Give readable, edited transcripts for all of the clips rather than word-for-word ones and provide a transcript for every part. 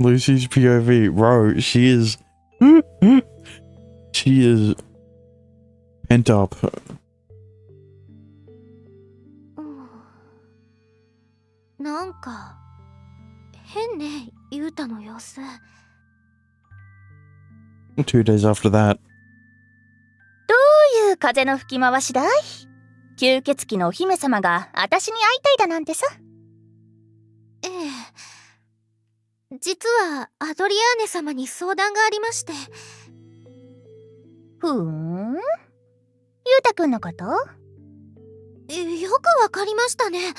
Lucy's POV, bro, she is pent up. なんか変ね、ユータの様子。 2 days after that. どういう風の吹き回しだい？吸血鬼のお姫様が私に会いたいだなんてさ。ええ、実はアドリアーネ様に相談がありまして。ふーん、ゆうたくんのこと？よくわかりましたね。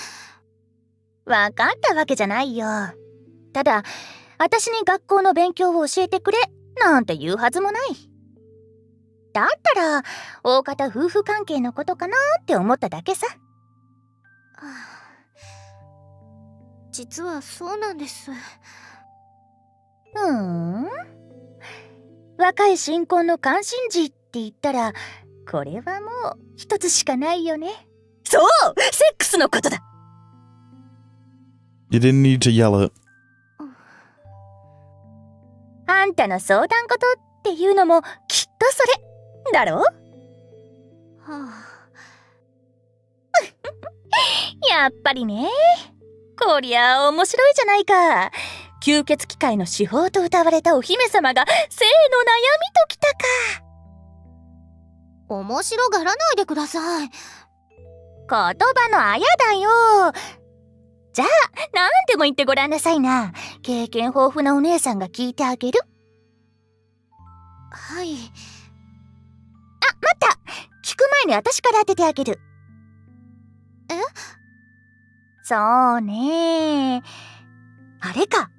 わかったわけじゃないよ。ただ、私に学校の勉強を教えてくれなんて言うはずもない。だったら、大方夫婦関係のことかなって思っただけさ。実はそうなんです。若い新婚の関心事って言ったら、これはもう一つしかないよね。そう、セックスのことだ。You didn't need to yell it. あんたの相談事っていうのもきっとそれだろ？はあ、やっぱりね。こりゃ面白いじゃないか。吸血鬼界の至宝と歌われたお姫様が性の悩みときたか。面白がらないでください。言葉のあやだよ。じゃあ何でも言ってごらんなさいな。経験豊富なお姉さんが聞いてあげる。はい。あ、待った。聞く前に私から当ててあげる。え？そうね。あれか。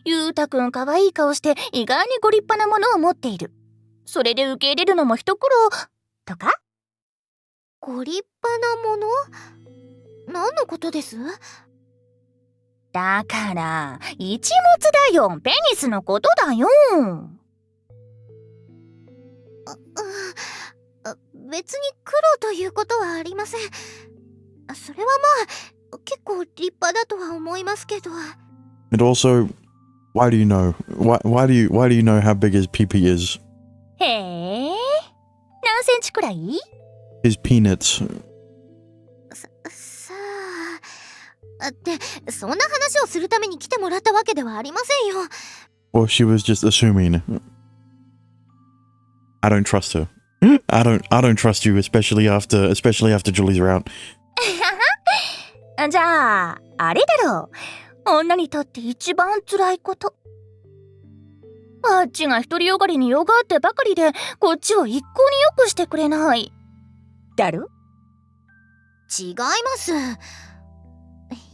ゆうたくんかわいい顔して意外にご立派なものを持っている。それで受け入れるのも一苦労とか？ご立派なもの？何のことです？だから一物だよ。ペニスのことだよ。別に苦労ということはありません。それはまあ結構立派だとは思いますけど。 And also, why do you know? Why do you know how big his PP is? へえ。何センチくらい？ His peanuts. さあ。ってそんな話をするために来てもらったわけではありませんよ。 Well, she was just assuming. I don't trust her. I don't trust you, especially after Julie's route. じゃあ、あれだろう。女にとって一番辛いこと。あっちが独りよがりによがってばかりで、こっちを一向によくしてくれない。だろ？違います。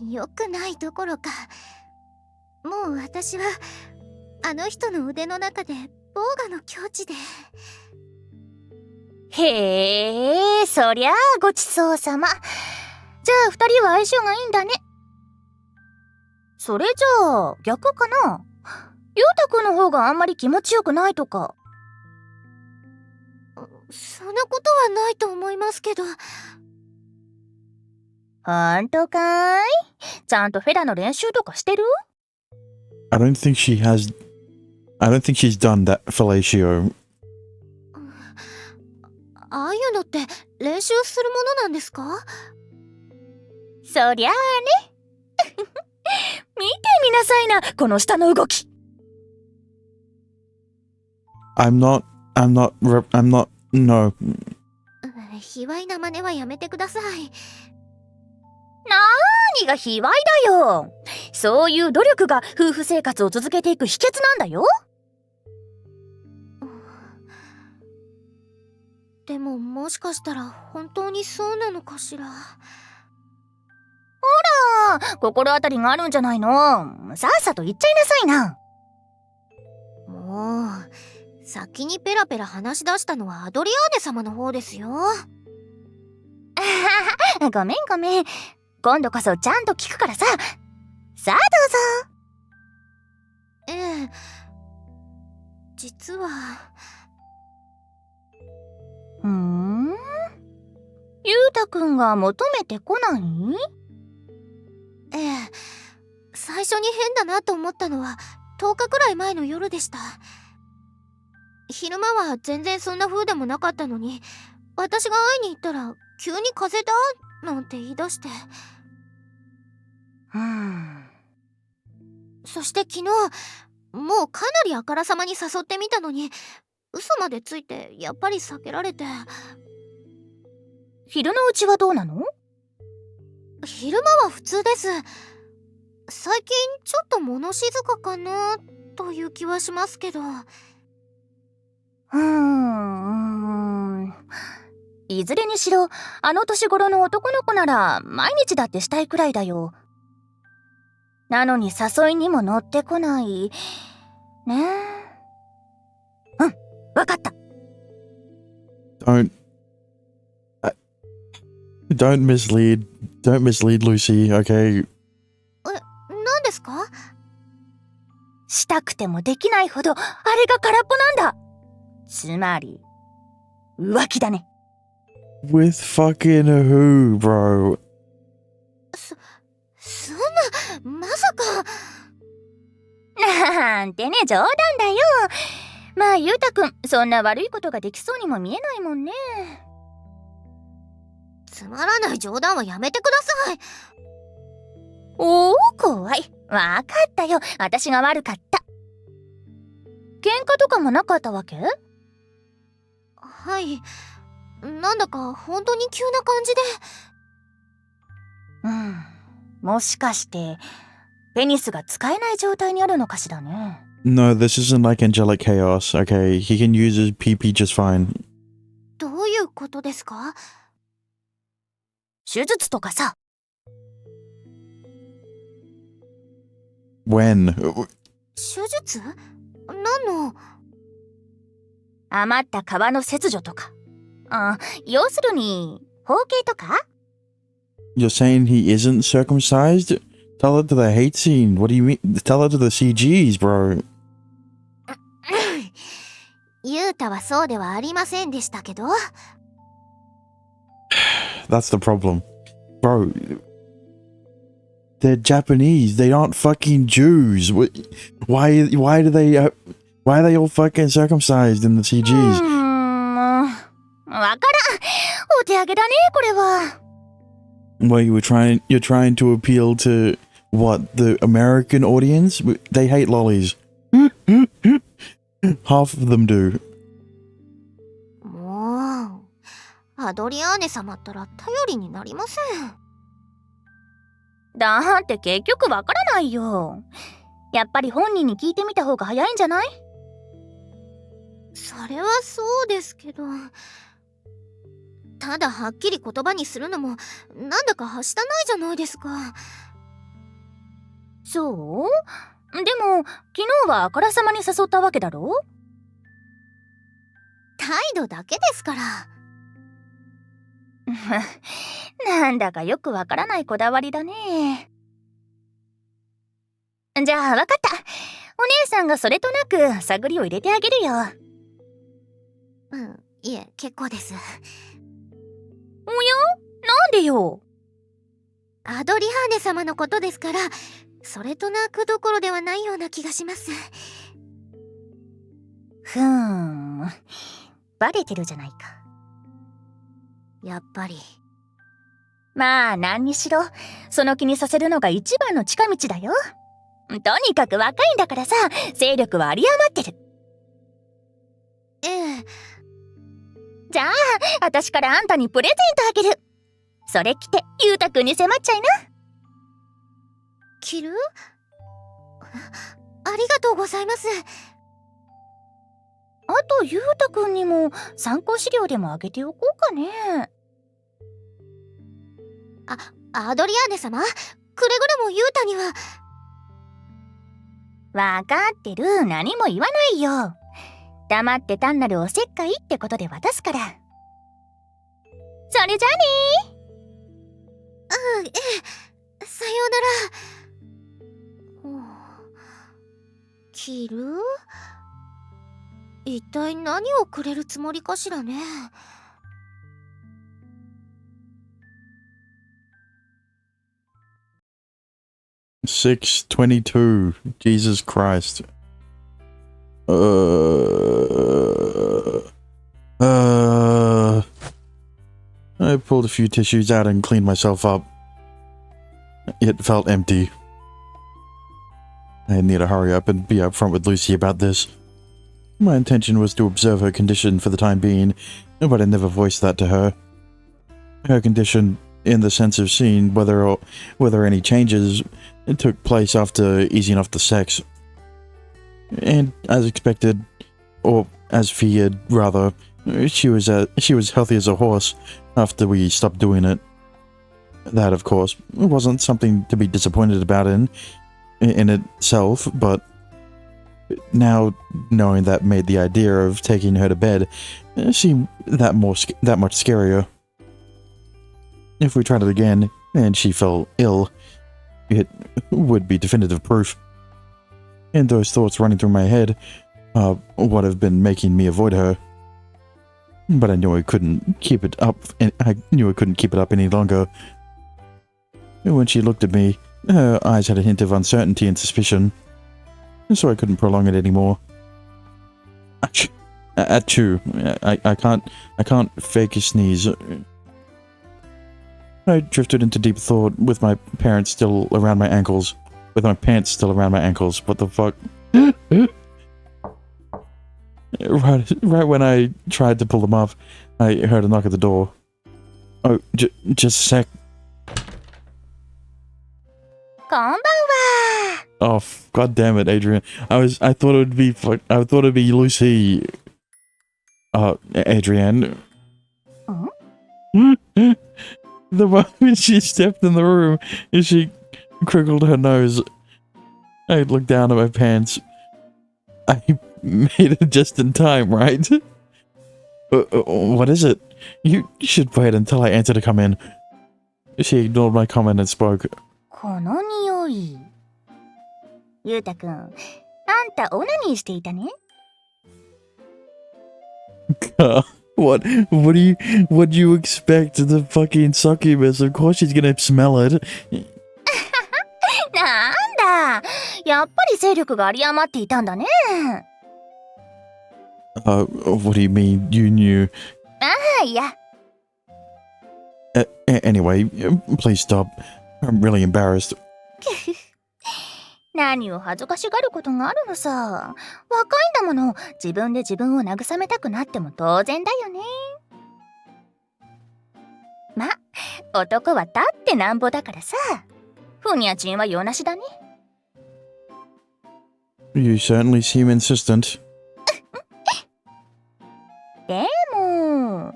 よくないどころか、もう私はあの人の腕の中でボーガの境地で。へえ、そりゃあごちそうさま。じゃあ二人は相性がいいんだね。それじゃあ逆かな。ゆうたくんの方があんまり気持ちよくないとか。そんなことはないと思いますけど。ほんとかーい？ちゃんとフェラの練習とかしてる？ I don't think she's done that fellatio. ああいうのって練習するものなんですか？そりゃあね。見てみなさいな、この下の動き。I'm not, no. 卑猥な真似はやめてください。なーにが卑猥だよ。そういう努力が夫婦生活を続けていく秘訣なんだよ。でももしかしたら本当にそうなのかしら。ほら、心当たりがあるんじゃないの。さっさと言っちゃいなさいな。もう先にペラペラ話し出したのはアドリアーネ様の方ですよ。ごめんごめん。今度こそちゃんと聞くからさ。さあどうぞ。ええ、実は。ゆうたくんが求めてこない？ええ、最初に変だなと思ったのは10日くらい前の夜でした。昼間は全然そんな風でもなかったのに、私が会いに行ったら急に風邪だなんて言い出して。そして昨日、もうかなりあからさまに誘ってみたのに、嘘までついてやっぱり避けられて。昼のうちはどうなの？昼間は普通です。最近ちょっと物静かかなという気はしますけど。いずれにしろ、あの年頃の男の子なら毎日だってしたいくらいだよ。なのに誘いにも乗ってこない。ねえ。わかった。Don't mislead Lucy, okay? 何ですか？したくてもできないほど、あれが空っぽなんだ。つまり、浮気だね。With fucking who, bro? そんな、まさか。なんてね、冗談だよ。まあ、ゆうたくん、そんな悪いことができそうにも見えないもんね。つまらない冗談はやめてください。おお、怖い。わかったよ。私が悪かった。喧嘩とかもなかったわけ？はい。なんだか本当に急な感じで。もしかして、ペニスが使えない状態にあるのかしらね。No, this isn't like angelic chaos, okay? He can use his PP just fine. どういうことですか？手術とかさ。When? 手術？何の？余った皮の切除とか。要するに、包茎とか？ You're saying he isn't circumcised? Tell it to the hate scene. What do you mean? Tell it to the CGs, bro. ユータはそうではありませんでしたけど。That's the problem. Bro, they're Japanese. They aren't fucking Jews. Why are they all fucking circumcised in the CGs? わからん。お手上げだね、これは。Well, you're trying to appeal to what, the American audience? They hate lollies. Half of them do. もう、アドリアーネ様ったら頼りになりません。だって結局わからないよ。やっぱり本人に聞いてみた方が早いんじゃない？それはそうですけど。ただはっきり言葉にするのもなんだかはしたないじゃないですか。そう？でも昨日はあからさまに誘ったわけだろ？態度だけですから。なんだかよくわからないこだわりだね。じゃあわかった。お姉さんがそれとなく探りを入れてあげるよ。いえ、結構です。おや？なんでよ？アドリハーネ様のことですから、それとなくどころではないような気がします。バレてるじゃないか。やっぱり。まあ何にしろ、その気にさせるのが一番の近道だよ。とにかく若いんだからさ、勢力は有り余ってる。ええ。じゃあ、私からあんたにプレゼントあげる。それ着て、ゆうたくんに迫っちゃいな。着る？ありがとうございます。あと、ゆうたくんにも参考資料でもあげておこうかね。アドリアーネ様、くれぐれもユータには。わかってる。何も言わないよ。黙って単なるおせっかいってことで渡すから。それじゃあね。ええ。さようなら。着る？一体何をくれるつもりかしらね。6:22. Jesus Christ. I pulled a few tissues out and cleaned myself up. It felt empty. I need to hurry up and be upfront with Lucy about this. My intention was to observe her condition for the time being, but I never voiced that to her. Her condition, in the sense of seeing whether any changes took place after easing off the sex. And as expected, or as feared, rather, she was healthy as a horse after we stopped doing it. That, of course, wasn't something to be disappointed about in itself, but now knowing that made the idea of taking her to bed seem that much scarier. If we tried it again and she fell ill, it would be definitive proof. And those thoughts running through my head would have been making me avoid her. But I knew I couldn't keep it up, and I knew I couldn't keep it up any longer. When she looked at me, her eyes had a hint of uncertainty and suspicion, so I couldn't prolong it anymore. Achoo! I can't fake a sneeze. I drifted into deep thought with my pants still around my ankles. What the fuck? Right when I tried to pull them off, I heard a knock at the door. Oh, just a sec. こんばんは。 Oh, god damn it, Adrian. I thought it'd be Lucy. Adrian. The moment she stepped in the room, she crickled her nose. I looked down at my pants. I made it just in time, right? What is it? You should wait until I answer to come in. She ignored my comment and spoke. この匂い。ゆうたくん、あんたオナニーしていたね。What do you expect? The fucking succubus? Of course she's gonna smell it. なんだ、やっぱり勢力が有り余っていたんだね。What do you mean? You knew? ああ、いや。Anyway, please stop. I'm really embarrassed. 何を恥ずかしがることがあるのさ。若いんだもの、自分で自分を慰めたくなっても当然だよね。ま、男は立ってなんぼだからさ。ふにゃちんは用なしだね。You certainly seem insistent. でも、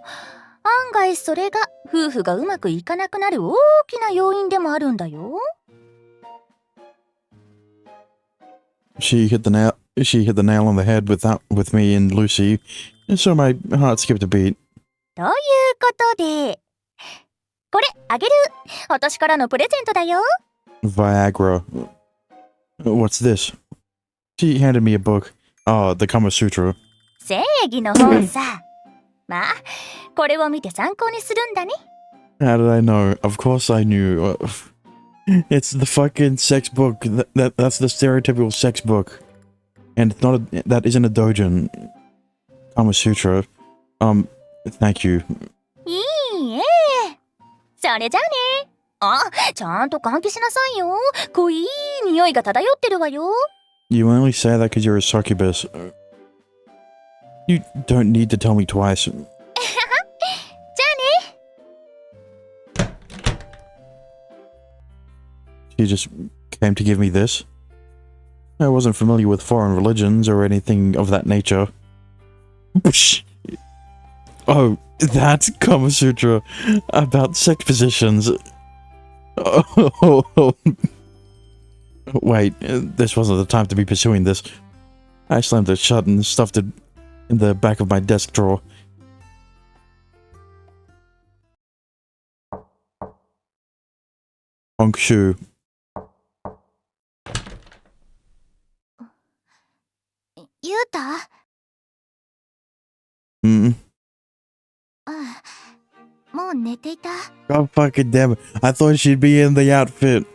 案外それが夫婦がうまくいかなくなる大きな要因でもあるんだよ。She hit the nail on the head with me and Lucy, so my heart skipped a beat. ということで、これあげる。私からのプレゼントだよ。Viagra. What's this? She handed me a book. The Kama Sutra. 正義の本さ。まあ、これを見て参考にするんだね。How did I know? Of course I knew. It's the fucking sex book. That's the stereotypical sex book. And it's not that isn't a dojin. Kama Sutra. Thank you. いいえ。それじゃあね。あ、ちゃんと換気しなさいよ。濃い匂いが漂ってるわよ。You only say that because you're a succubus. You don't need to tell me twice. じゃあね。She just came to give me this. I wasn't familiar with foreign religions or anything of that nature. Oh, that's Kama Sutra about sex positions. Oh. Wait, this wasn't the time to be pursuing this. I slammed it shut and stuffed it in the back of my desk drawer. Honk shoe. ゆうた？もう寝ていた？ God fucking damn it. I thought she'd be in the outfit.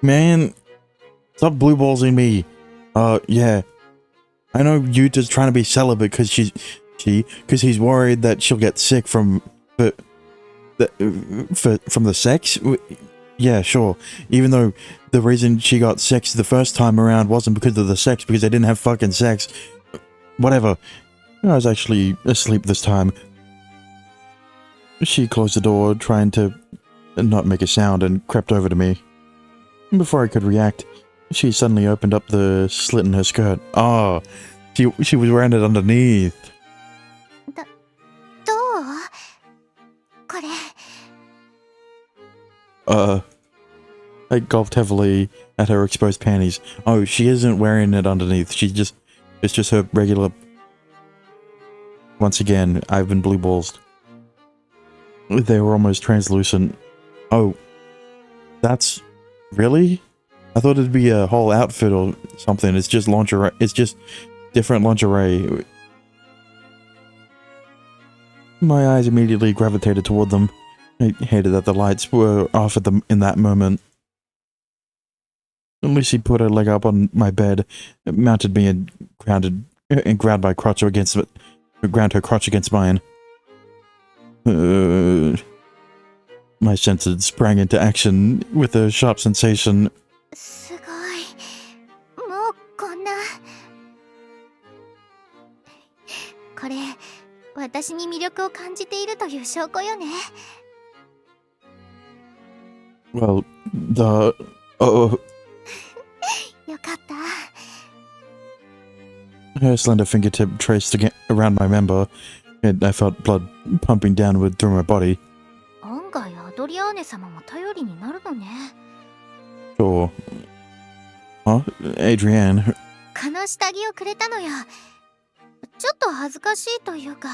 Man. Stop blue ballsing me. Yeah. I know Yuta's trying to be celibate because because he's worried that she'll get sick from the sex. Yeah, sure. Even though the reason she got sex the first time around wasn't because of the sex, because they didn't have fucking sex. Whatever. I was actually asleep this time. She closed the door, trying to not make a sound, and crept over to me. Before I could react, she suddenly opened up the slit in her skirt. Oh, she was wearing it underneath. どうこれ I gulped heavily at her exposed panties. Oh, she isn't wearing it underneath. It's just her regular... Once again, I've been blue balls. They were almost translucent. Oh, that's... Really? I thought it'd be a whole outfit or something. It's just lingerie. It's just different lingerie. My eyes immediately gravitated toward them. I hated that the lights were off at them in that moment. Lucy put her leg up on my bed, mounted me and ground my crotch against it, ground her crotch against mine. My senses sprang into action with a sharp sensation. すごいもうこんなこれ私に魅力を感じているという証拠よね Well,よかった Her slender fingertip traced around my member, and I felt blood pumping downward through my body. 案外アドリアーネ様も頼りになるのね Sure. Huh? Adrienne? この下着をくれたのよちょっと恥ずかしいというか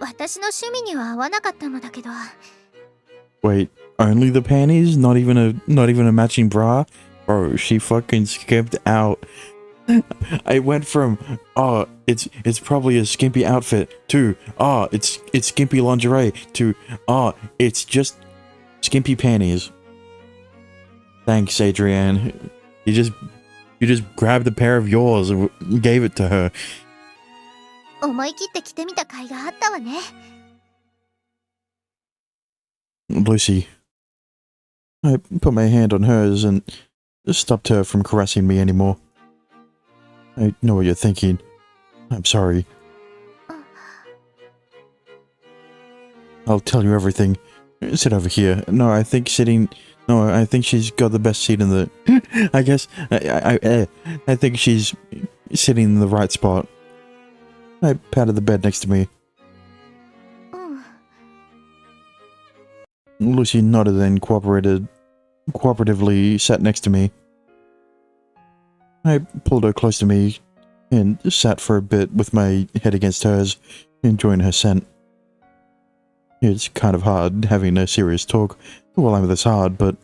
私の趣味には合わなかったのだけど Wait, only the panties? Not even a matching bra? Bro, she fucking skipped out. I went from, oh, it's probably a skimpy outfit to, oh, it's skimpy lingerie to, oh, it's just skimpy panties. Thanks, Adrienne. You just grabbed a pair of yours and gave it to her. 思い切って着てみた甲斐があったわね Lucy. I put my hand on hers and stopped her from caressing me anymore. I know what you're thinking. I'm sorry. I'll tell you everything. Sit over here. No, I think she's got the best seat in the... I guess... I think she's sitting in the right spot. I patted the bed next to me. うん Lucy nodded and cooperatively sat next to me. I pulled her close to me and sat for a bit with my head against hers, enjoying her scent. It's kind of hard having a serious talk while I'm this hard, but...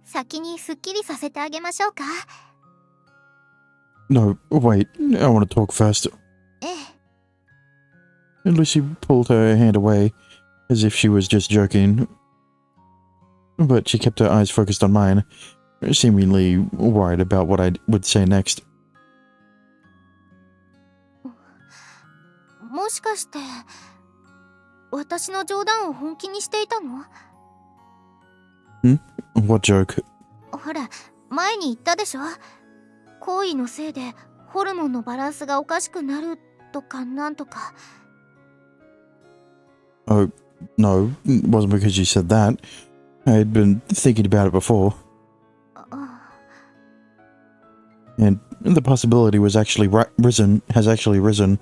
先にすっきりさせてあげましょうか No, wait, I want to talk first. ええ And Lucy pulled her hand away, as if she was just joking. But she kept her eyes focused on mine, seemingly worried about what I would say next. もしかして私の冗談を本気にしていたの What joke? ほら前に言ったでしょ行為のせいでホルモンのバランスがおかしくなるとかなんとか Oh, no, it wasn't because you said that. I had been thinking about it before, あ and the possibility was actually has actually risen.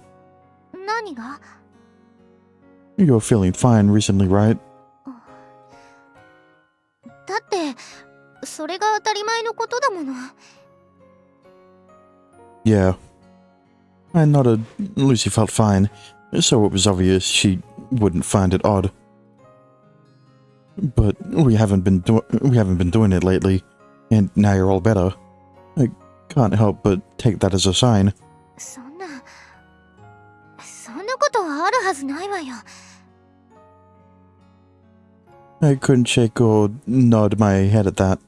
何が You're feeling fine recently, right? だってそれが当たり前のことだもの Yeah. I nodded. Lucy felt fine, so it was obvious she wouldn't find it odd. But we haven't been doing it lately, and now you're all better. I can't help but take that as a sign. そんなことはあるはずないわよ I couldn't shake or nod my head at that.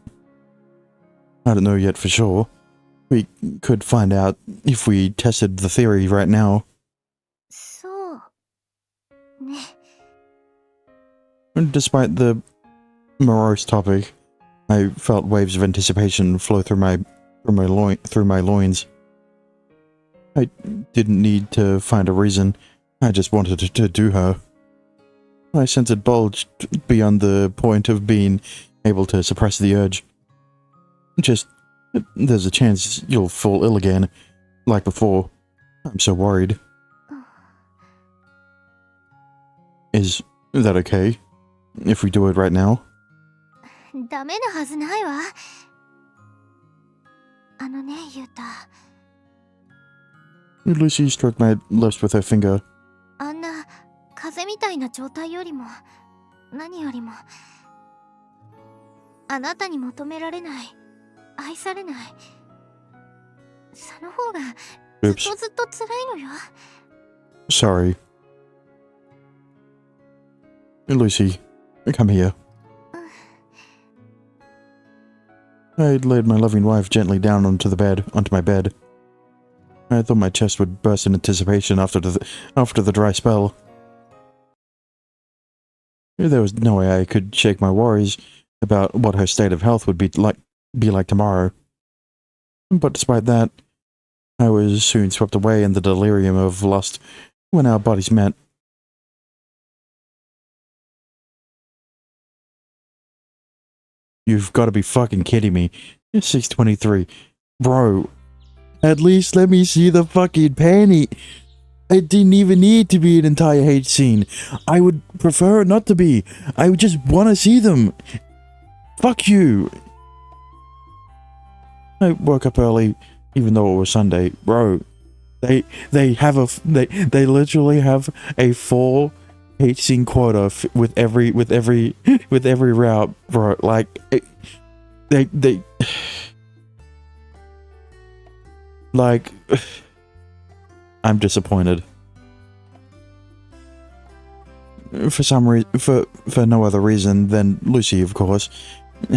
I don't know yet for sure. We could find out if we tested the theory right now. そうね。 Despite the morose topic, I felt waves of anticipation flow through my loins. I didn't need to find a reason. I just wanted to do her. My sense had bulged beyond the point of being able to suppress the urge. Just, there's a chance you'll fall ill again, like before. I'm so worried. Is that okay? If we do it right now? ダメなはずないわ。ユタ。 Lucy stroked my lips with her finger. あんな風邪みたいな状態よりも、何よりも、あなたに求められない、愛されない。その方がずっとずっと辛いのよ。Sorry. Lucy, come here. I laid my loving wife gently down onto my bed. I thought my chest would burst in anticipation after the dry spell. There was no way I could shake my worries about what her state of health would be like tomorrow. But despite that, I was soon swept away in the delirium of lust when our bodies met. You've got to be fucking kidding me. It's 6:23. Bro, at least let me see the fucking panty. It didn't even need to be an entire hate scene. I would prefer it not to be. I would just want to see them. Fuck you. I woke up early, even though it was Sunday. Bro, they literally have a full hate scene quota with every route, bro. Like they like I'm disappointed. For some reason, for no other reason than Lucy, of course.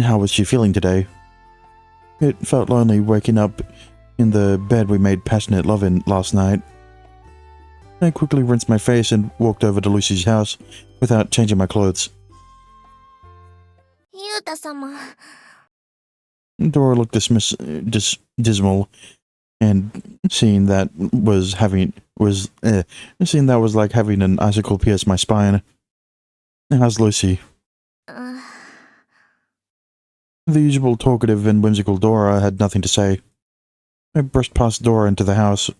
How was she feeling today? It felt lonely waking up in the bed we made passionate love in last night. I quickly rinsed my face and walked over to Lucy's house without changing my clothes. Yuta-sama. Dora looked dismal, and seeing that was like having an icicle pierce my spine. How's Lucy? The usual talkative and whimsical Dora had nothing to say. I brushed past Dora into the house.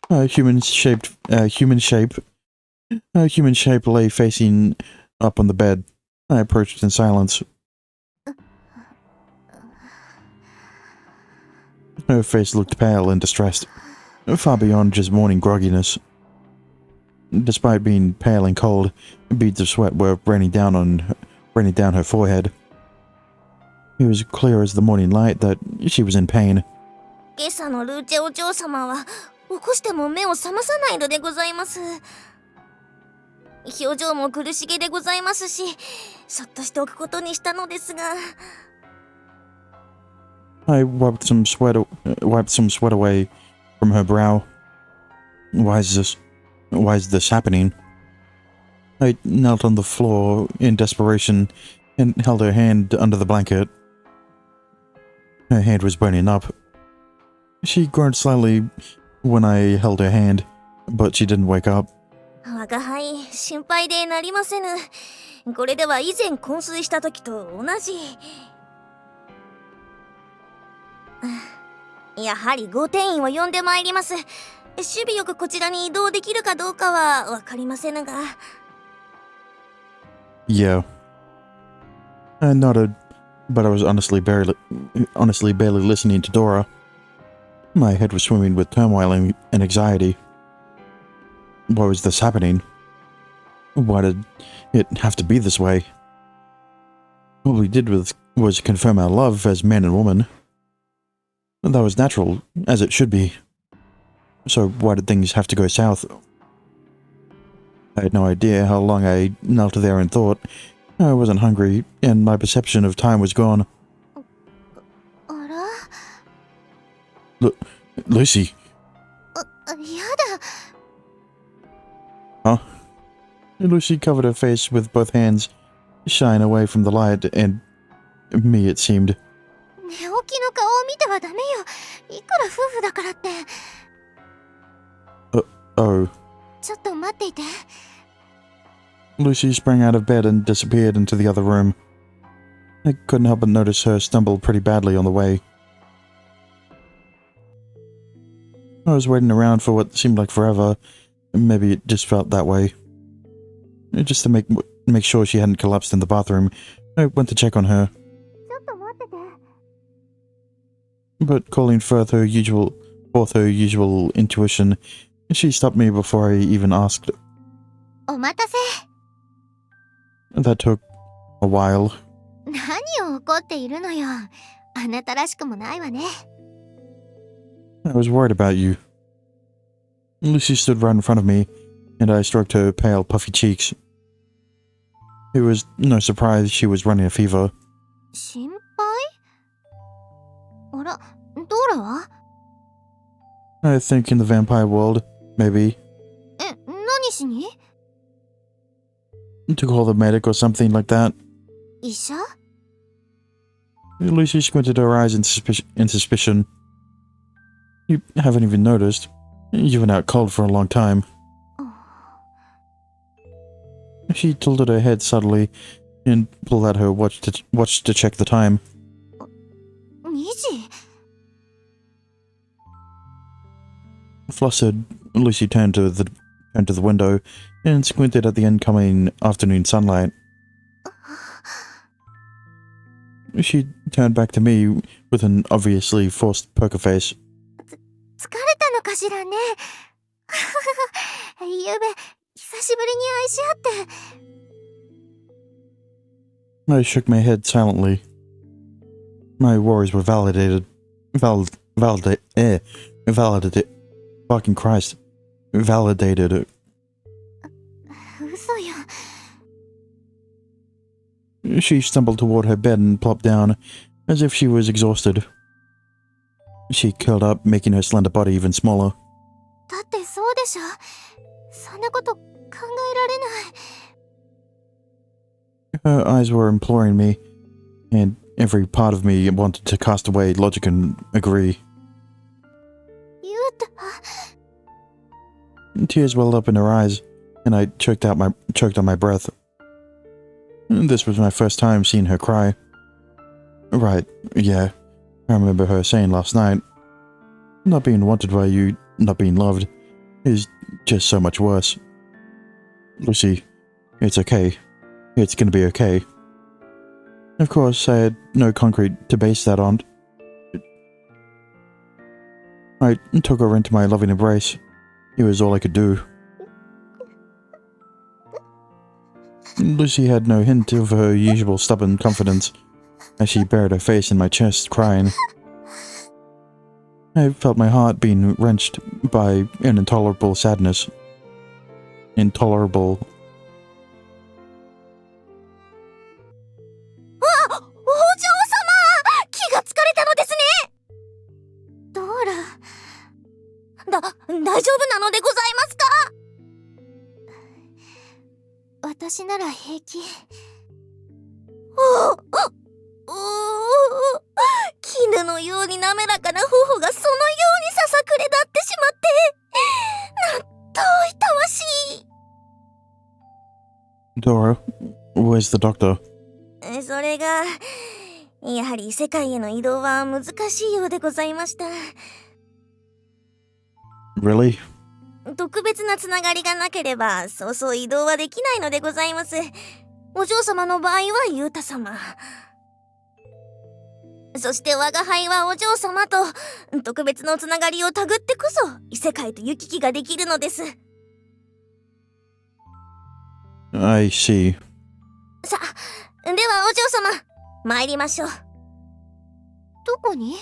A human shape lay facing up on the bed. I approached in silence. Her face looked pale and distressed, far beyond just morning grogginess. Despite being pale and cold, beads of sweat were raining down her forehead. It was clear as the morning light that she was in pain. 今朝のルーチェお嬢様は起こしても目を覚まさないのでございます。表情も苦しげでございますし、そっとしておくことにしたのですが。I wiped some sweat away from her brow. Why is this happening? I knelt on the floor in desperation and held her hand under the blanket. Her hand was burning up. She groaned slightly when I held her hand, but she didn't wake up. 我が輩、心配でなりませぬ。これでは以前昏睡した時と同じ。やはり御殿院を呼んでまいります。守備よくこちらに移動できるかどうかはわかりませぬが。Yeah. I nodded, but I was honestly barely listening to Dora. My head was swimming with turmoil and anxiety. Why was this happening? Why did it have to be this way? All we did was confirm our love as man and woman. That was natural, as it should be. So why did things have to go south? I had no idea how long I knelt there and thought. I wasn't hungry, and my perception of time was gone. ら Lucy. やだ Huh? Lucy covered her face with both hands, shying away from the light, and me, it seemed. 寝起きの顔を見てはダメよ。いくら夫婦だからって。Oh. ちょっと待っていて。 Lucy sprang out of bed and disappeared into the other room. I couldn't help but notice her stumble pretty badly on the way. I was waiting around for what seemed like forever. Maybe it just felt that way. Just to make sure she hadn't collapsed in the bathroom, I went to check on her. ちょっと待ってて。 But calling forth her usual intuition, she stopped me before I even asked. お待たせ。 That took a while. 何を怒っているのよ。あなたらしくもないわね。 I was worried about you. Lucy stood right in front of me, and I stroked her pale, puffy cheeks. It was no surprise she was running a fever. 心配？あら、ドーラは？ I think in the vampire world, maybe. 何しに？ To call the medic or something like that. 医者？ Lucy squinted her eyes in suspicion. You haven't even noticed. You've been out cold for a long time. She tilted her head subtly and pulled out her watch to check the time. 2時？ Flustered, Lucy turned to the window and squinted at the incoming afternoon sunlight. She turned back to me with an obviously forced poker face. 疲れたのかしらね。ゆうべ、久しぶりに愛し合って。 I shook my head silently. My worries were validated. Validated. Fucking Christ. Validated. 嘘よ。 She stumbled toward her bed and plopped down, as if she was exhausted. She curled up, making her slender body even smaller. だってそうでしょ。そんなこと考えられない。 Her eyes were imploring me, and every part of me wanted to cast away logic and agree. ゆうた。 Tears welled up in her eyes, and I choked on my breath. This was my first time seeing her cry. Right, yeah. I remember her saying last night, not being wanted by you, not being loved, is just so much worse. Lucy, it's okay. It's gonna be okay. Of course, I had no concrete to base that on. I took her into my loving embrace. It was all I could do. Lucy had no hint of her usual stubborn confidence as she buried her face in my chest, crying. I felt my heart being wrenched by an intolerable sadness. Intolerable. お嬢様！気がつかれたのですね！ドーラ。大丈夫なのでございますか？私なら平気。絹のように滑らかな頬がそのようにささくれ立ってしまって、なんといたわしい。 Dora, where's the doctor? それが、やはり世界への移動は難しいようでございました。 Really? 特別なつながりがなければ、そうそう移動はできないのでございます。お嬢様の場合はユータ様。そして我が輩はお嬢様と特別のつながりをたぐってこそ異世界と行き来ができるのです。 I see. さあ、ではお嬢様、参りましょう。どこに？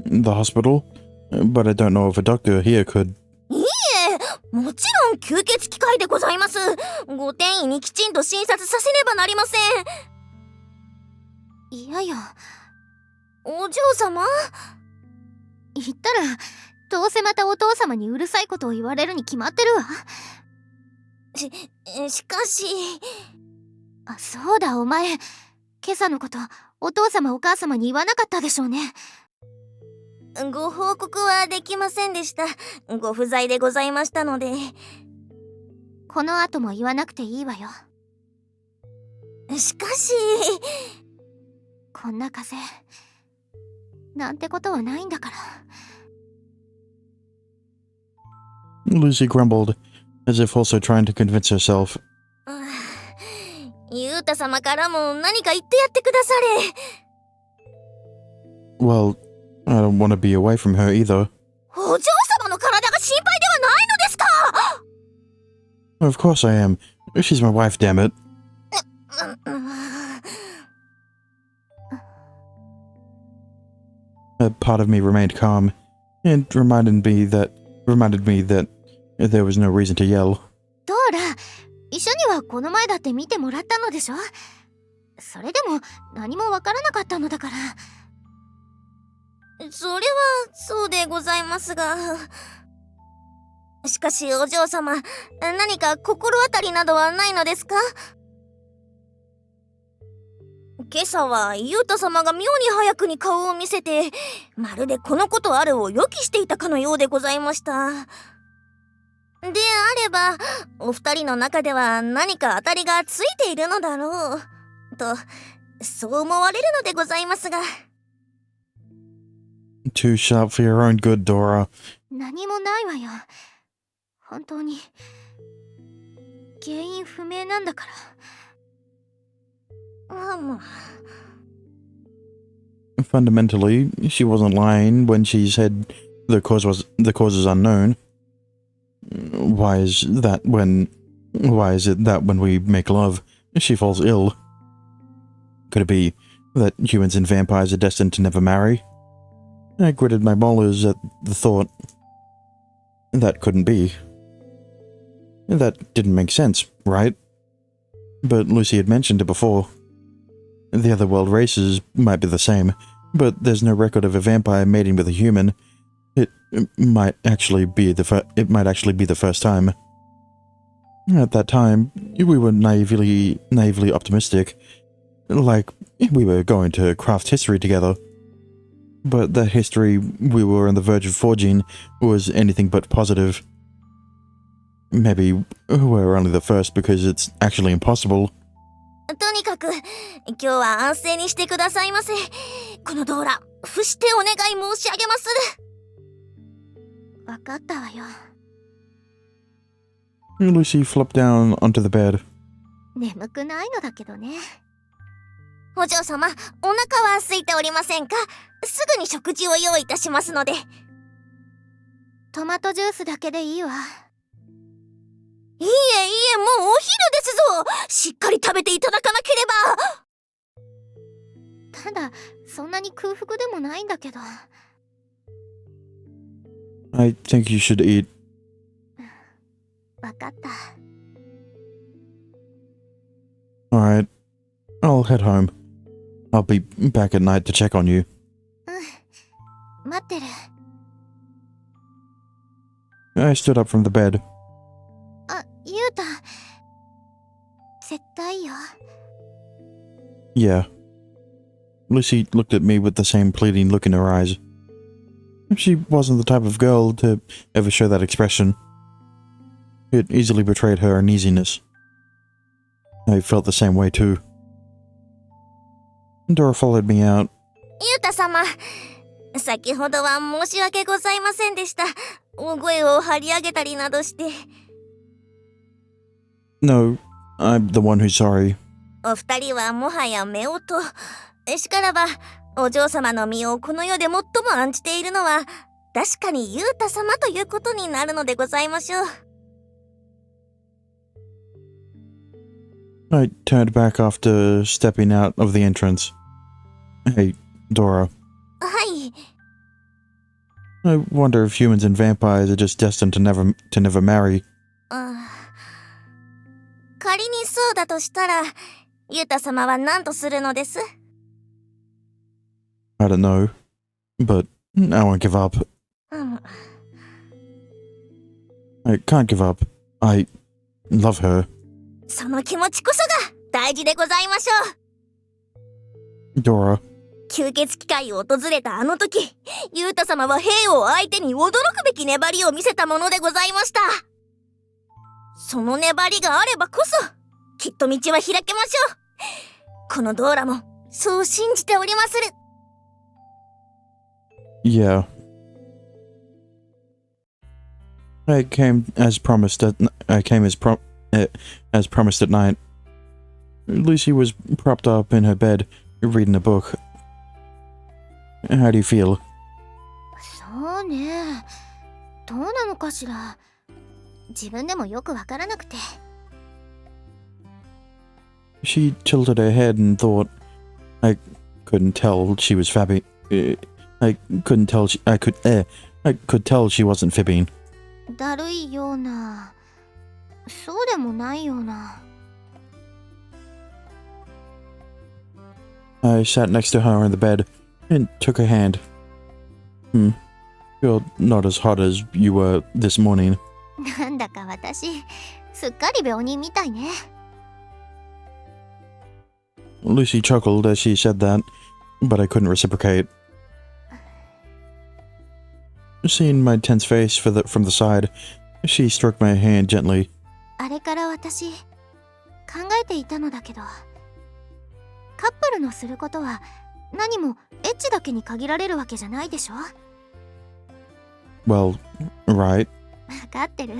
The hospital? But I don't know if a doctor here could. いいえ、もちろん吸血機械でございます。ご転移にきちんと診察させねばなりません。いやや、お嬢様？言ったらどうせまたお父様にうるさいことを言われるに決まってるわ。しかし。あ、そうだ、お前今朝のことお父様お母様に言わなかったでしょうね。ご報告はできませんでした。ご不在でございましたので。この後も言わなくていいわよ。しかし。こんな風邪なんてことはないんだから。Lucy grumbled, as if also trying to convince herself. ユータ様からも何か言ってやってくだされ。Well, I don't want to be away from her either. お嬢様の体が心配ではないのですか？ Of course I am. She's my wife, damn it. A part of me remained calm, and reminded me that there was no reason to yell. どうら、医者にはこの前だって見てもらったのでしょ？それでも何もわからなかったのだから。それはそうでございますが。しかしお嬢様、何か心当たりなどはないのですか？今朝はユータ様が妙に早くに顔を見せて、まるでこのことあるを予期していたかのようでございました。であれば、お二人の中では何か当たりがついているのだろうと、そう思われるのでございますが。Too sharp for your own good, Dora. 何もないわよ。本当に原因不明なんだから。Fundamentally, she wasn't lying when she said the cause is unknown. Why is it that when we make love, she falls ill? Could it be that humans and vampires are destined to never marry? I gritted my molars at the thought. That couldn't be. That didn't make sense, right? But Lucy had mentioned it before. The other world races might be the same, but there's no record of a vampire mating with a human. It might actually be the first time. At that time, we were naively optimistic, like we were going to craft history together. But the history we were on the verge of forging was anything but positive. Maybe we're only the first because it's actually impossible. とにかく今日は安静にしてくださいませ。このドーラ、伏してお願い申し上げます。わかったわよ。Lucy flopped down onto the bed. 眠くないのだけどね。お嬢様、お腹は空いておりませんか？すぐに食事を用意いたしますので。トマトジュースだけでいいわ。いいえ、もうお昼ですぞ。しっかり食べていただかなければ。ただ、そんなに空腹でもないんだけど。I think you should eat. わかった。Alright, I'll head home. I'll be back at night to check on you. 待ってる。I stood up from the bed. あ、ユータ。絶対よ。Yeah. Lucy looked at me with the same pleading look in her eyes. She wasn't the type of girl to ever show that expression. It easily betrayed her uneasiness. I felt the same way too. Dora followed me out. ユータ様、先ほどは申し訳ございませんでした。大声を張り上げたりなどして。No, I'm the one who's sorry. お二人はもはや夫婦。しからば、お嬢様の身をこの世で最も案じているのは、確かにユータ様ということになるのでございましょう。I turned back after stepping out of the entrance. Hey, Dora. はい。I wonder if humans and vampires are just destined to never marry. 仮にそうだとしたら、ユータ様は何とするのです？ I don't know. But I won't give up. うん。 I can't give up. I love her. その気持ちこそが大事でございましょう。 Dora. 吸血鬼界を訪れたあの時、ユウタ様は兵を相手に驚くべき粘りを見せたものでございました。その粘りがあればこそ、きっと道は開けましょう。このドーラもそう信じておりまする。 Yeah. I came as promised at night. Lucy was propped up in her bed, reading a book. How do you feel? そうね。どうなのかしら。自分でもよくわからなくて。She tilted her head and thought. I couldn't tell she was fabbing. I couldn't tell I could tell she wasn't fibbing. だるいような。そうでもないような。I sat next to her on the bed and took her hand. You're not as hot as you were this morning. なんだか私、すっかり病人みたいね。Lucy chuckled as she said that, but I couldn't reciprocate. Seeing my tense face from the side, she stroked my hand gently. あれから私、考えていたのだけど、カップルのすることは何もエッチだけに限られるわけじゃないでしょ。 Well, right. わかってる。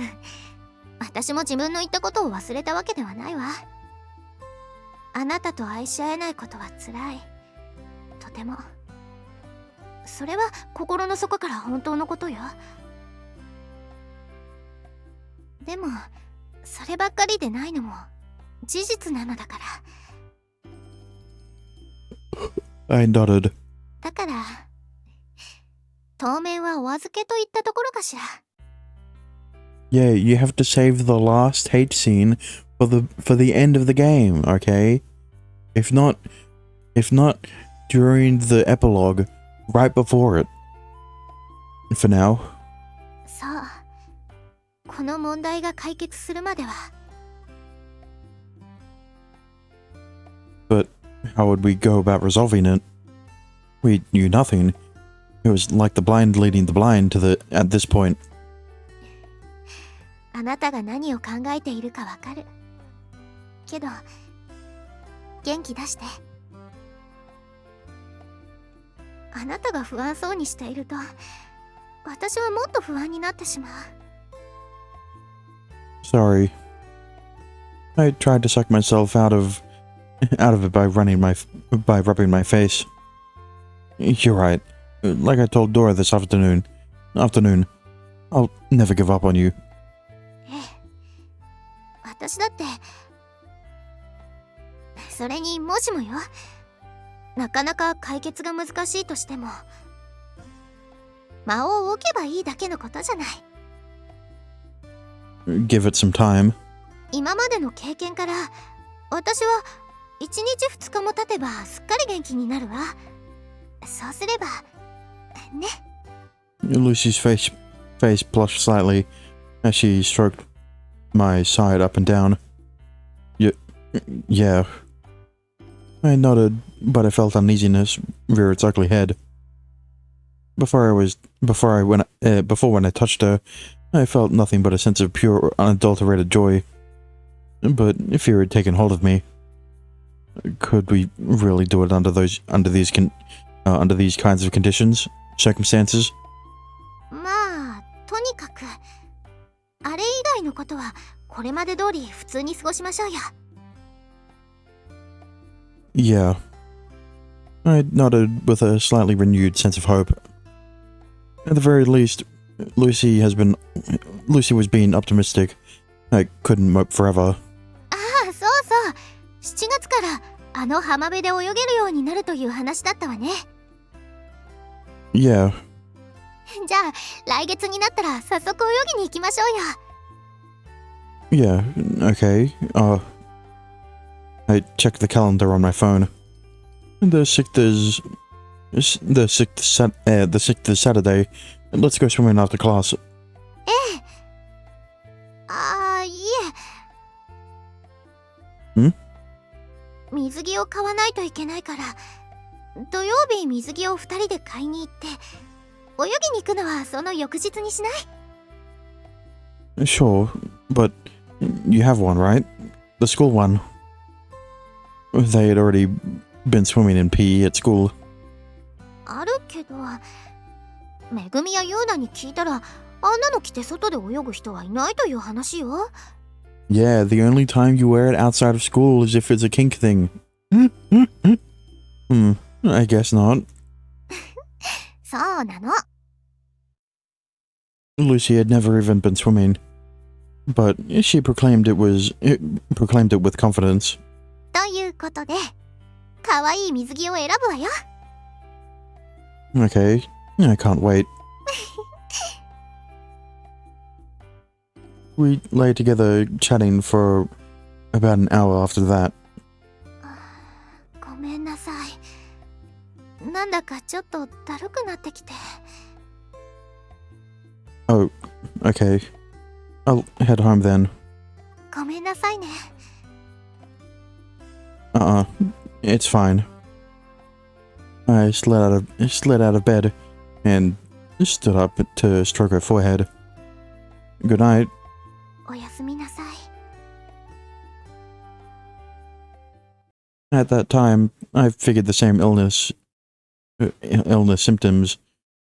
私も自分の言ったことを忘れたわけではないわ。あなたと愛し合えないことは辛い。とても。それは心の底から本当のことよ。でも、そればっかりでないのも事実なのだから。I nodded. だから、当面はお預けといったところかしら。Yeah, you have to save the last hate scene for the end of the game, okay? If not during the epilogue, right before it. For now. そう。この問題が解決するまでは。But how would we go about resolving it? We knew nothing. It was like the blind leading the blind at this point. あなたが何を考えているかわかる。けど、元気出して。あなたが不安そうにしていると、私はもっと不安になってしまう。Sorry. I tried to suck myself out of it by rubbing my face. You're right. Like I told Dora this afternoon, I'll never give up on you. ええ。私だって。それにもしもよ。なかなか解決が難しいとしても、間を置けばいいだけのことじゃない。Give it some time. 今までの経験から、私は1日2日も経てばすっかり元気になるわ。そうすれば、ね。Lucy's face flushed slightly as she stroked my side up and down. Yeah. I nodded, but I felt uneasiness rear its ugly head. Before when I touched her, I felt nothing but a sense of pure, unadulterated joy. But fear had taken hold of me. Could we really do it under these kinds of conditions, circumstances? まあ、とにかく、あれ以外のことはこれまで通り普通に過ごしましょうよ。Yeah. I nodded with a slightly renewed sense of hope. At the very least, Lucy was being optimistic. I couldn't mope forever. ああ、そうそう。7月からあの浜辺で泳げるようになるという話だったわね。Yeah. じゃあ、来月になったら早速泳ぎに行きましょうよ。Yeah, okay. I checked the calendar on my phone. The 6th is Saturday. Let's go swimming after class. ああ、いえ。水着を買わないといけないから、土曜日水着を2人で買いに行って、泳ぎに行くのはその翌日にしない？ Sure, but you have one, right? The school one. They had already been swimming in PE at school. あるけど、めぐみやゆうなに聞いたら、あんなの着て外で泳ぐ人はいないという話よ。Yeah, the only time you wear it outside of school is if it's a kink thing. I guess not. そうなの。Lucy had never even been swimming, but she proclaimed it with confidence. ということで、かわいい水着を選ぶわよ。Okay, I can't wait. We lay together chatting for about an hour after that. ごめんなさい。なんだかちょっとだるくなってきて。Oh, okay. I'll head home then. ごめんなさいね。It's fine. I slid out of bed and stood up to stroke her forehead. Good night. おやすみなさい。At that time, I figured the same illness symptoms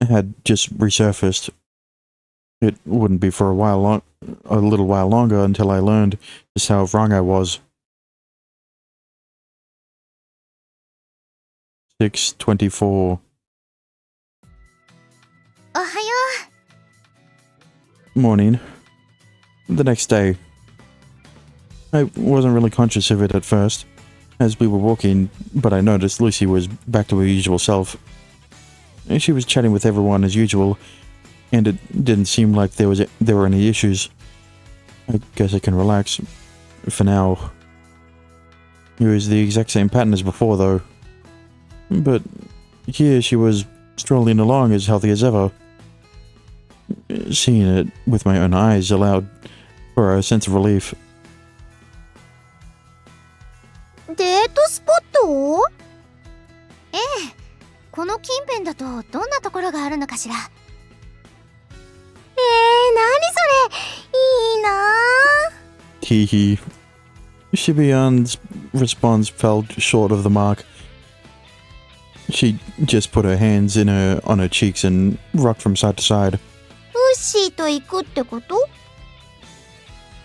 had just resurfaced. It wouldn't be for a little while longer until I learned just how wrong I was. 6:24. おはよ Morning. The next day. I wasn't really conscious of it at first, as we were walking, but I noticed Lucy was back to her usual self. She was chatting with everyone as usual, and it didn't seem like there were any issues. I guess I can relax. For now. It was the exact same pattern as before, though. But here she was strolling along as healthy as ever. Seeing it with my own eyes allowed for a sense of relief. う。デートスポット？ええ、この近辺だとどんなところがあるのかしら。何それ、いいなぁ。Hee hee. Shibian's response fell short of the mark. She just put her hands on her cheeks and rocked from side to side. ウッシーと行くってこと？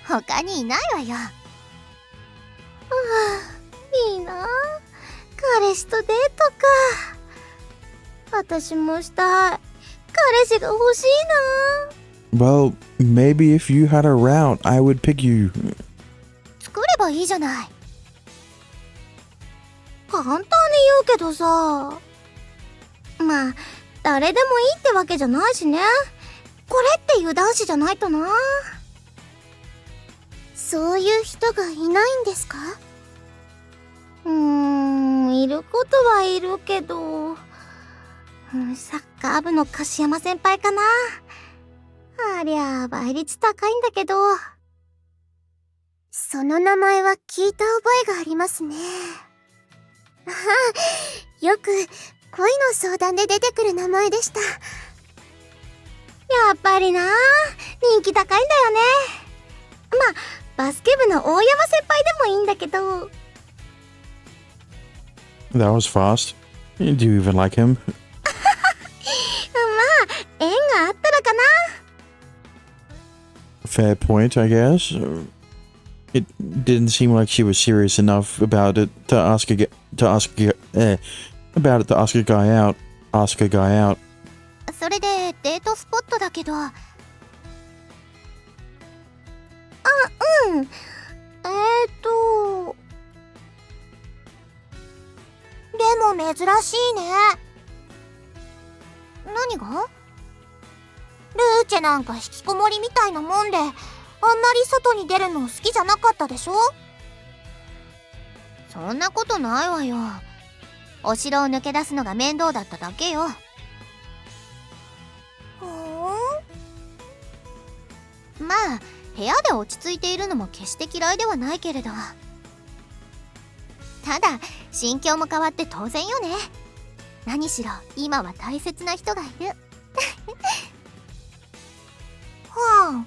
他にいないわよ。いいなぁ。彼氏とデートか。私もしたい。彼氏が欲しいなぁ。Well, maybe if you had a route, I would pick you. 作ればいいじゃない。簡単に言うけどさ。まあ、誰でもいいってわけじゃないしね。これっていう男子じゃないとな。そういう人がいないんですか？いることはいるけど、サッカー部の樫山先輩かな。ありゃ倍率高いんだけど。その名前は聞いた覚えがありますね。よく恋の相談で出てくる名前でした。やっぱりな、人気高いんだよね。まあ、バスケ部の大山先輩でもいいんだけど。That was fast. Do you even like him? まあ、縁があったらかな。Fair point, I guess. It didn't seem like she was serious enough about it to ask a guy out. Ask a guy out. それでデートスポットだけど。でも珍しいね。何が？ルーチェなんか引きこもりみたいなもんで、あんまり外に出るの好きじゃなかったでしょ？そんなことないわよ。お城を抜け出すのが面倒だっただけよ。まあ部屋で落ち着いているのも決して嫌いではないけれど、ただ心境も変わって当然よね。何しろ今は大切な人がいる。はあ。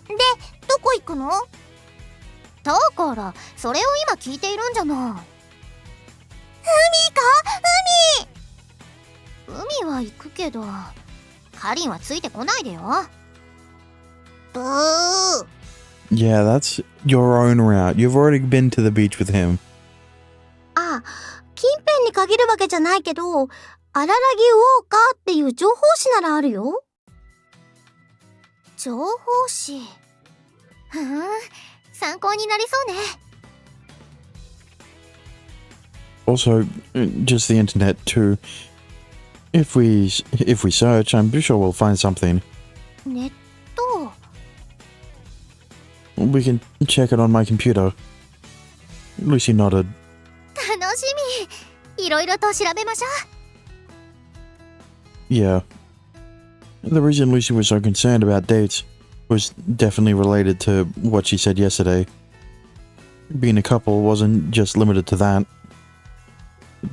で、どこ行くの？だからそれを今聞いているんじゃない。海か？海は行くけどカリンはついてこないでよ。ブー。 Yeah, that's your own route. You've already been to the beach with him. あ、近辺に限るわけじゃないけど、荒らぎウォーカーっていう情報誌ならあるよ。情報誌。参考になりそうね。Also, just the internet too. If we search, I'm sure we'll find something. ネット。We can check it on my computer. Lucy nodded. 楽しみ。いろいろと調べましょう。Yeah. The reason Lucy was so concerned about dates was definitely related to what she said yesterday. Being a couple wasn't just limited to that.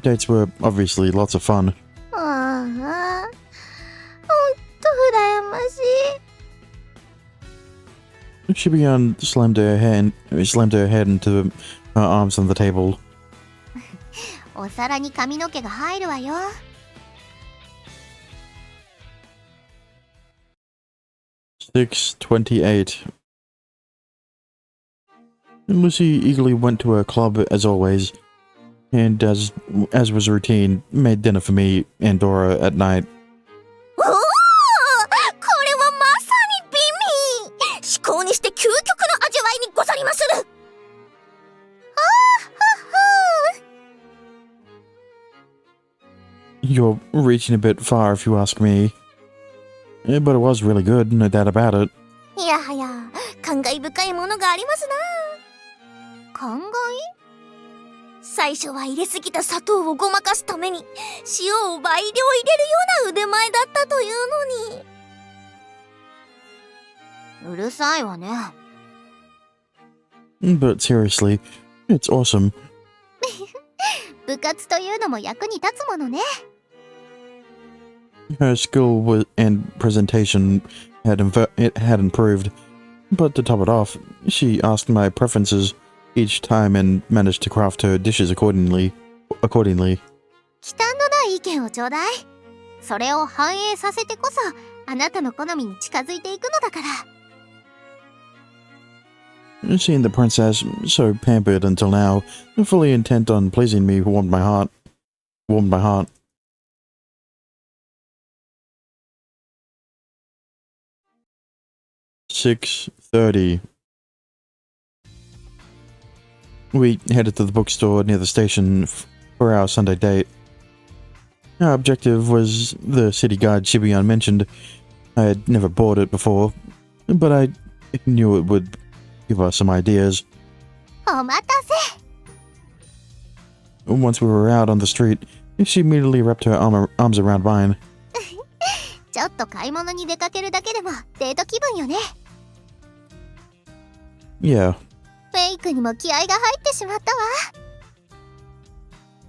Dates were obviously lots of fun. ああ、ほんと羨ましい。 She began slammed her head into her arms on the table. お皿に髪の毛が入るわよ。6:28. Lucy eagerly went to her club as always, and as was routine, made dinner for me and Dora at night. おお、これはまさに美味。至高にして究極の味わいにござりまする。You're reaching a bit far if you ask me. But it was really good, no doubt about it. いやはや、感慨深いものがありますな。感慨？最初は入れすぎた砂糖をごまかすために塩を倍量入れるような腕前だったというのに。うるさいわね。But seriously, it's awesome. 部活というのも役に立つものね。Her skill and presentation had improved, but to top it off, she asked my preferences each time and managed to craft her dishes accordingly. 忌憚のない意見をちょうだい。それを反映させてこそあなたの好みに近づいていくのだから。Seeing the princess, so pampered until now, fully intent on pleasing me, warmed my heart. 6:30. We headed to the bookstore near the station for our Sunday date. Our objective was the city guide Shibuyan mentioned. I had never bought it before, but I knew it would give us some ideas. お待たせ。 Once we were out on the street, she immediately wrapped her arms around mine. ちょっと買い物に出かけるだけでもデート気分よね。Yeah. フェイクにも気合が入ってしまったわ。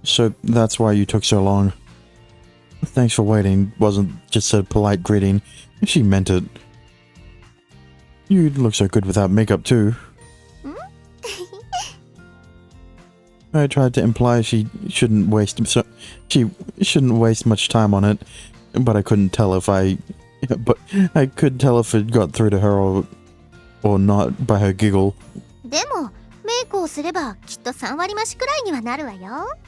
So that's why you took so long. Thanks for waiting wasn't just a polite greeting. She meant it. You look so good without makeup too. I tried to imply she shouldn't waste much time on it, but I couldn't tell if I could tell if it got through to her or not by her giggle. でもメイクをすればきっと3割増しくらいにはなるわよ。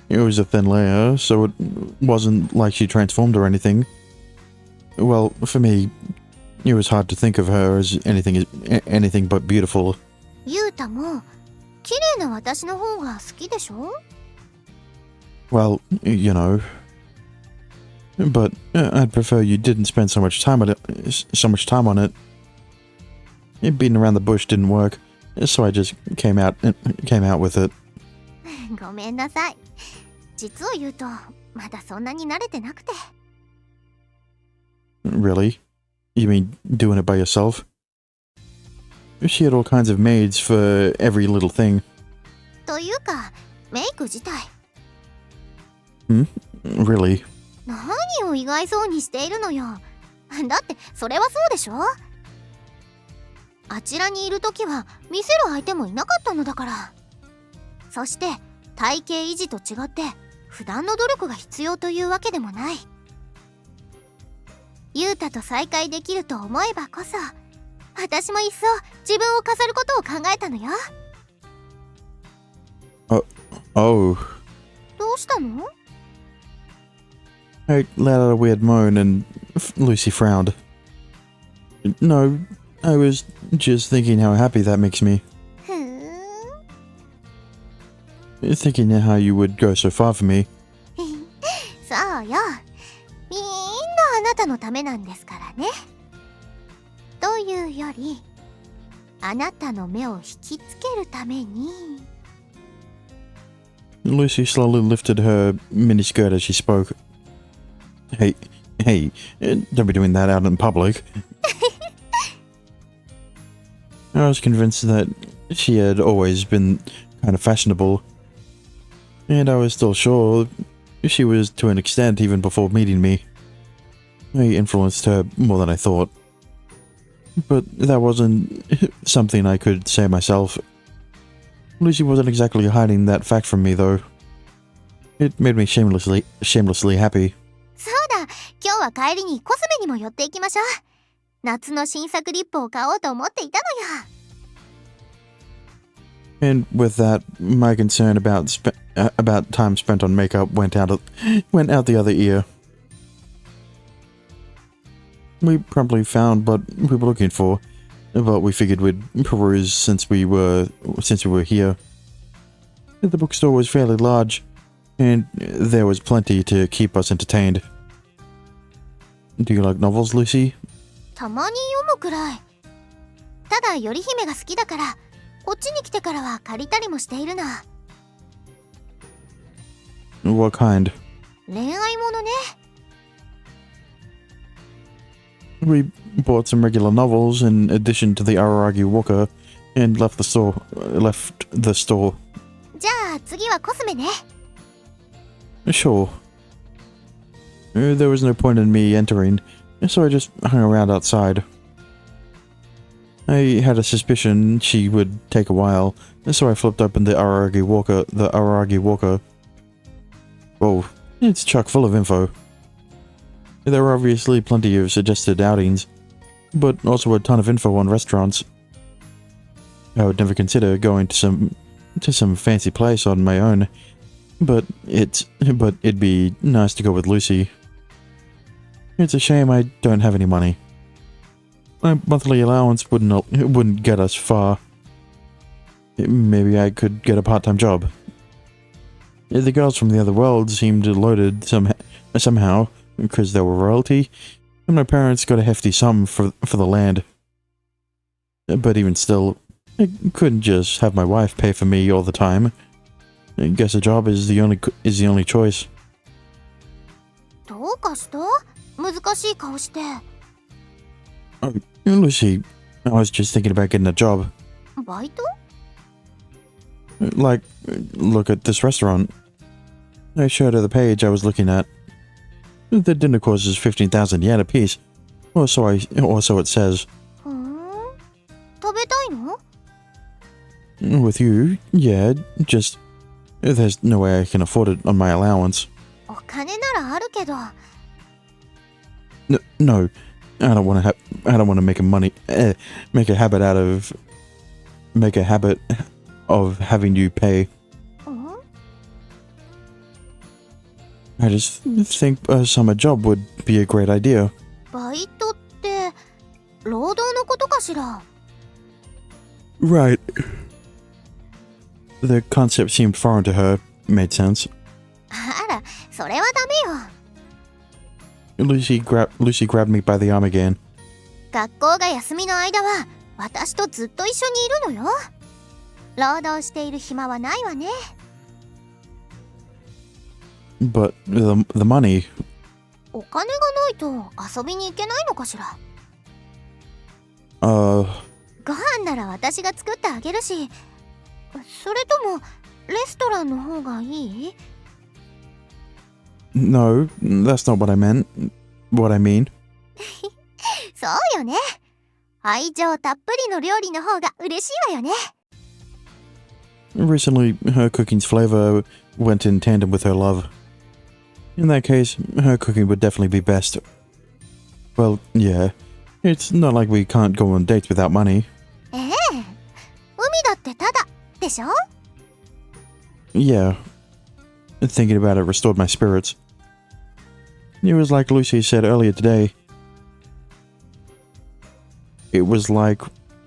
It was a thin layer, so it wasn't like she transformed or anything. Well, for me, it was hard to think of her as anything but beautiful. ゆうたも綺麗な私の方が好きでしょ？ Well, you know. But I'd prefer you didn't spend so much time on it. Beating around the bush didn't work, so I just came out with it. ごめんなさい。実を言うとまだそんなに慣れてなくて。 Really? You mean doing it by yourself? She had all kinds of maids for every little thing. というかメイク自体 Really? 何を意外そうにしているのよ。だってそれはそうでしょ。あちらにいる時は見せる相手もいなかったのだから。そして体型維持と違って普段の努力が必要というわけでもない。ユータと再会できると思えばこそ私も一層自分を飾ることを考えたのよ。Oh. どうしたの？ I let out a weird moan and Lucy frowned. No, I was just thinking how happy that makes me. ふーん Thinking how you would go so far for me. そうよ。みんなあなたのためなんですからね。というよりあなたの目を引きつけるために。 Lucy slowly lifted her miniskirt as she spoke. Hey, don't be doing that out in public. I was convinced that she had always been kind of fashionable, and I was still sure she was to an extent even before meeting me. I influenced her more than I thought. But that wasn't something I could say myself. Lucy wasn't exactly hiding that fact from me, though. It made me shamelessly happy. そうだ、今日は帰りにコスメにも寄っていきましょう。夏の新作リップを買おうと思っていたのよ。 And with that, my concern about time spent on makeup went out the other ear. We promptly found what we were looking for, but we figured we'd peruse since we were here. The bookstore was fairly large, and there was plenty to keep us entertained. Do you like novels, Lucy? たまに読むくらい。ただ頼姫が好きだからこっちに来てからは借りたりもしているな。 What kind? 恋愛ものね。 We bought some regular novels in addition to the Araragi Walker, and left the store. じゃあ次はコスメね。 Sure. There was no point in me entering, so I just hung around outside. I had a suspicion she would take a while, so I flipped open the Araragi Walker. Whoa, it's chock full of info. There were obviously plenty of suggested outings, but also a ton of info on restaurants. I would never consider going to some fancy place on my own, but it'd be nice to go with Lucy. It's a shame I don't have any money. My monthly allowance wouldn't get us far. Maybe I could get a part-time job. The girls from the other world seemed loaded somehow, because they were royalty, and my parents got a hefty sum for the land. But even still, I couldn't just have my wife pay for me all the time. I guess a job is the only choice. どうかした？難しい顔して。 Oh, Lucy, I was just thinking about getting a job. バイト？ Like, look at this restaurant. I showed her the page I was looking at. The dinner course is 15,000 yen apiece, or so it says. ふーん。食べたいの？ With you, yeah, just there's no way I can afford it on my allowance. お金ならあるけど。 No, I don't want to make a habit of having you pay. ん？ I just think a summer job would be a great idea. バイトって労働のことかしら？ Right. The concept seemed foreign to her. Made sense. あら、それはダメよ。 Lucy grabbed me by the arm again. 学校が休みの間は私とずっと一緒にいるのよ。労働している暇はないわね。But the money. お金がないと遊びに行けないのかしら。 Uh, ご飯なら私が作ってあげるし、それともレストランの方がいい？ no, that's not what I meant. What I mean. そうよね。愛情たっぷりの料理の方が嬉しいわよね。 Recently, her cooking's flavor went in tandem with her love. In that case, her cooking would definitely be best. Well, yeah. It's not like we can't go on dates without money. ええ、海だってただでしょ？ Yeah. Thinking about it restored my spirits. It was like Lucy said earlier today. It was like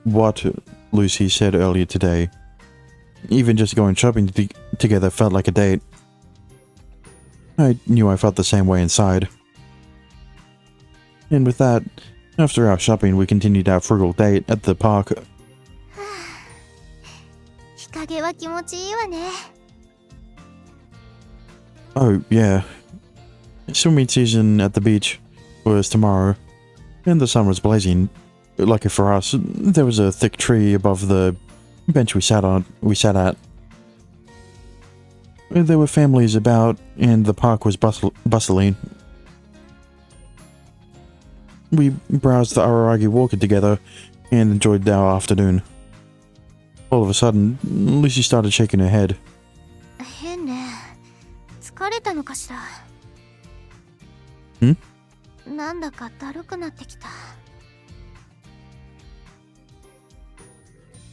what Lucy said earlier today. Even just going shopping together felt like a date. I knew I felt the same way inside. And with that, after our shopping, we continued our frugal date at the park. 日陰は気持ちいいわね。 Oh, yeah. Swimming season at the beach was tomorrow, and the sun was blazing. Lucky for us, there was a thick tree above the bench we sat at. There were families about, and the park was bustling. We browsed the Araragi Walker together and enjoyed our afternoon. All of a sudden, Lucy started shaking her head. 変ね。疲れたのかしら。なんだかだるくなってきた。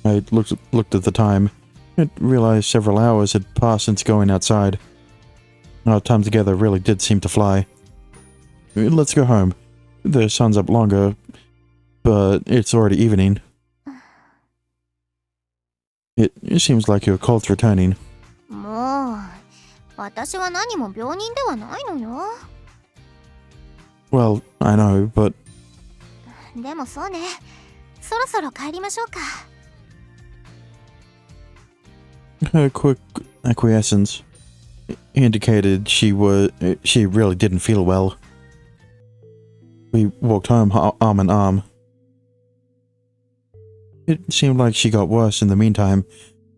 I looked at the time and realized several hours had passed since going outside. Our time together really did seem to fly. Let's go home. The sun's up longer, but it's already evening. It seems like your cold's returning. もう、私は何も病人ではないのよ。 Well, I know, but でもそうね。そろそろ帰りましょうか。 her quick acquiescence indicated she really didn't feel well. We walked home arm in arm. It seemed like she got worse in the meantime.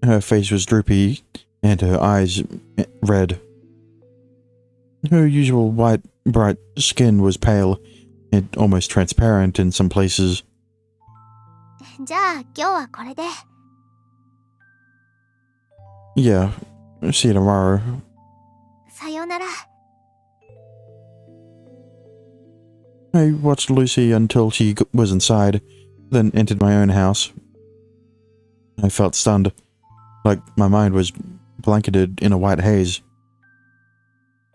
Her face was droopy and her eyes red. Her usual white, bright skin was pale and almost transparent in some places. じゃあ今日はこれで。 Yeah, see you tomorrow. さようなら。 I watched Lucy until she was inside, then entered my own house. I felt stunned, like my mind was blanketed in a white haze.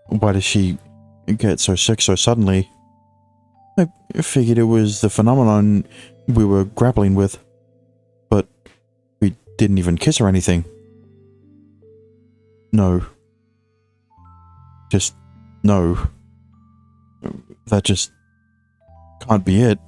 Why did she get so sick so suddenly? I figured it was the phenomenon we were grappling with, but we didn't even kiss or anything. No. Just no. That just can't be it.